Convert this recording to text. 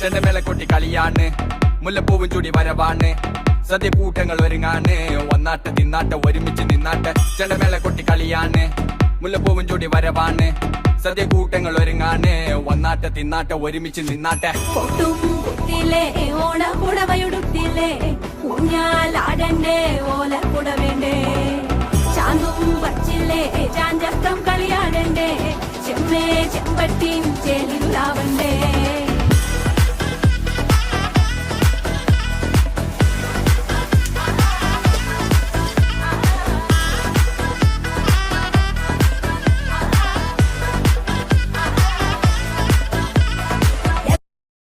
ചെണ്ടമേള കൊട്ടി കളിയാണ്, മുല്ലപ്പൂവും ചൂടി വരവാണ്, സദ്യ കൂട്ടങ്ങൾ ഒരുങ്ങാണ്, വന്നാട്ട് തിന്നാട്ട് ഒരുമിച്ച് നിന്നാട്ട്. ചെണ്ടമേള കൊട്ടി കളിയാണ്, മുല്ലപ്പൂവും ചൂടി വരവാണ്, സദ്യ കൂട്ടങ്ങൾ ഒരുങ്ങാണ്, വന്നാട്ട് തിന്നാട്ട് ഒരുമിച്ച് നിന്നാട്ടെ. ഓണക്കുടവയുടുത്തില്ലേ ഊഞ്ഞാലാടണ്ടേ ഓലക്കുട വേണ്ടേ, ചാന്തും വച്ചില്ലേ ചാഞ്ചക്കം കളിയാടണ്ടേ, ചെമ്മേ ചെമ്പട്ടിയും ചേലിലാവണ്ടേ.